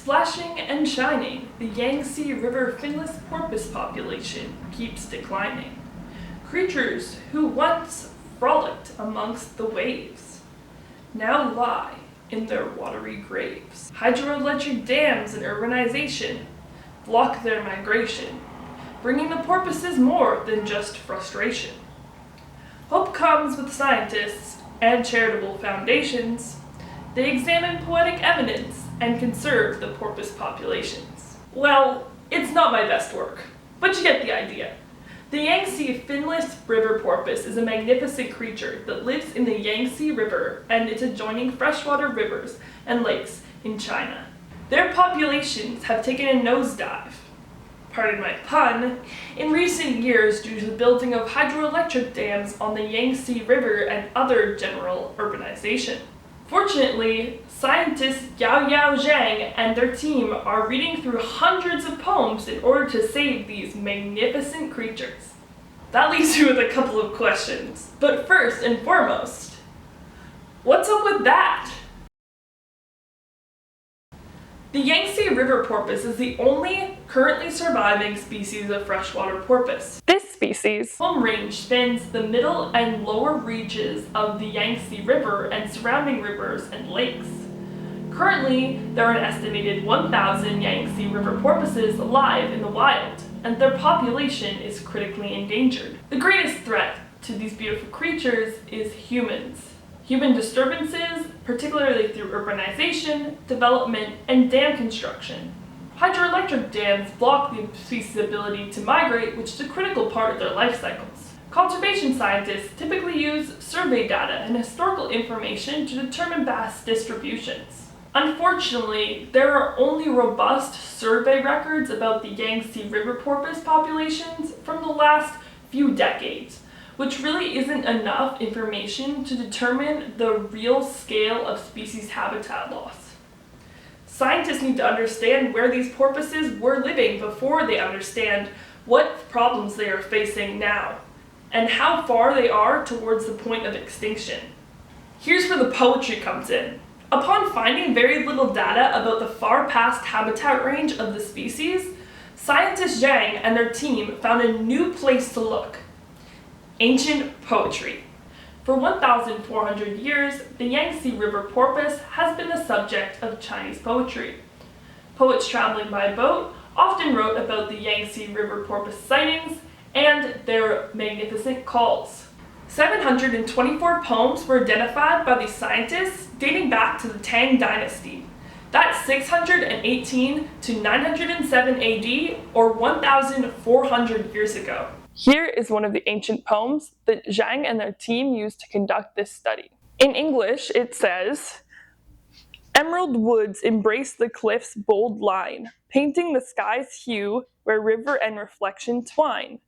Splashing and shining, the Yangtze River Finless Porpoise population keeps declining. Creatures who once frolicked amongst the waves now lie in their watery graves. Hydroelectric dams and urbanization block their migration, bringing the porpoises more than just frustration. Hope comes with scientists and charitable foundations. They examine poetic evidence and conserve the porpoise populations. Well, it's not my best work, but you get the idea. The Yangtze Finless River porpoise is a magnificent creature that lives in the Yangtze River and its adjoining freshwater rivers and lakes in China. Their populations have taken a nosedive, pardon my pun, in recent years due to the building of hydroelectric dams on the Yangtze River and other general urbanization. Fortunately, scientists Yaoyao, Zhang, and their team are reading through hundreds of poems in order to save these magnificent creatures. That leaves you with a couple of questions. But first and foremost, what's up with that? The Yangtze River porpoise is the only currently surviving species of freshwater porpoise. This species' home range spans the middle and lower reaches of the Yangtze River and surrounding rivers and lakes. Currently, there are an estimated 1,000 Yangtze River porpoises alive in the wild, and their population is critically endangered. The greatest threat to these beautiful creatures is humans. Human disturbances, particularly through urbanization, development, and dam construction. Hydroelectric dams block the species' ability to migrate, which is a critical part of their life cycles. Conservation scientists typically use survey data and historical information to determine bass distributions. Unfortunately, there are only robust survey records about the Yangtze River porpoise populations from the last few decades, which really isn't enough information to determine the real scale of species habitat loss. Scientists need to understand where these porpoises were living before they understand what problems they are facing now, and how far they are towards the point of extinction. Here's where the poetry comes in. Upon finding very little data about the far past habitat range of the species, scientist Zhang and their team found a new place to look: ancient poetry. For 1,400 years, the Yangtze River porpoise has been the subject of Chinese poetry. Poets traveling by boat often wrote about the Yangtze River porpoise sightings and their magnificent calls. 724 poems were identified by these scientists dating back to the Tang Dynasty. That's 618 to 907 AD, or 1,400 years ago. Here is one of the ancient poems that Zhang and their team used to conduct this study. In English, it says, "Emerald woods embrace the cliff's bold line, painting the sky's hue where river and reflection twine.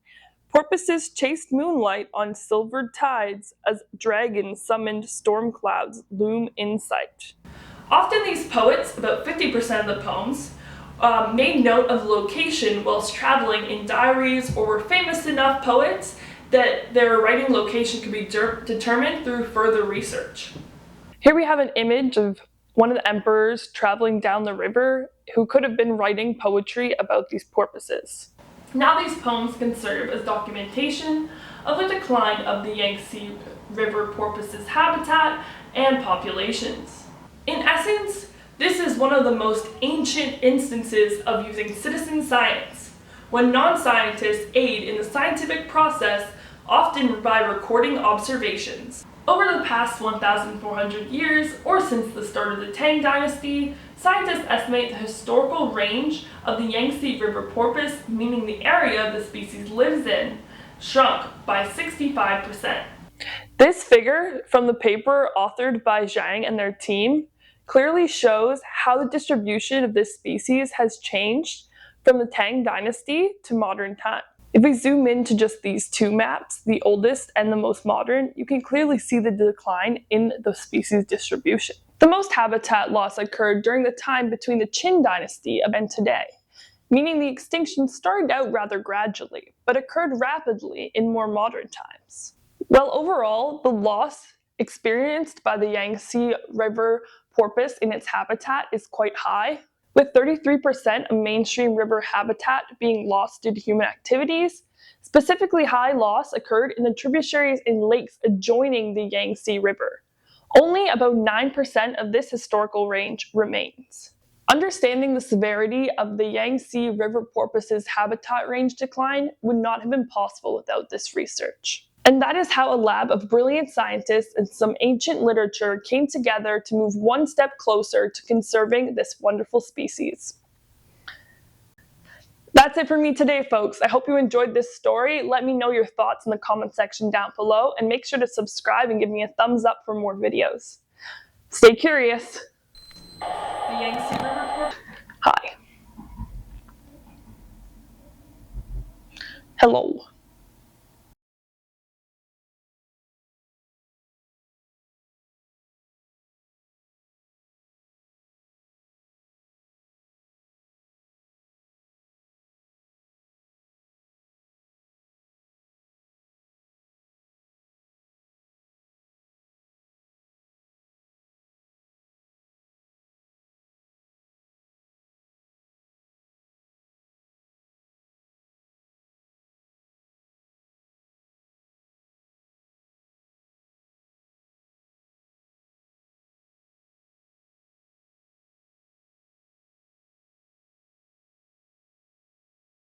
Porpoises chased moonlight on silvered tides as dragons summoned storm clouds loom in sight." Often these poets, about 50% of the poems, made note of the location whilst traveling in diaries, or were famous enough poets that their writing location could be determined through further research. Here we have an image of one of the emperors traveling down the river who could have been writing poetry about these porpoises. Now these poems can serve as documentation of the decline of the Yangtze River porpoises' habitat and populations. In essence, this is one of the most ancient instances of using citizen science, when non-scientists aid in the scientific process, often by recording observations. Over the past 1,400 years, or since the start of the Tang Dynasty, scientists estimate the historical range of the Yangtze River porpoise, meaning the area the species lives in, shrunk by 65%. This figure from the paper authored by Zhang and their team clearly shows how the distribution of this species has changed from the Tang Dynasty to modern time. If we zoom into just these two maps, the oldest and the most modern, you can clearly see the decline in the species distribution. The most habitat loss occurred during the time between the Qin Dynasty and today, meaning the extinction started out rather gradually, but occurred rapidly in more modern times. While overall, the loss experienced by the Yangtze River porpoise in its habitat is quite high, with 33% of mainstream river habitat being lost due to human activities. Specifically high loss occurred in the tributaries and lakes adjoining the Yangtze River. Only about 9% of this historical range remains. Understanding the severity of the Yangtze River porpoise's habitat range decline would not have been possible without this research. And that is how a lab of brilliant scientists and some ancient literature came together to move one step closer to conserving this wonderful species. That's it for me today, folks. I hope you enjoyed this story. Let me know your thoughts in the comment section down below, and make sure to subscribe and give me a thumbs up for more videos. Stay curious. The Yangtze River Porpoise. Hi. Hello.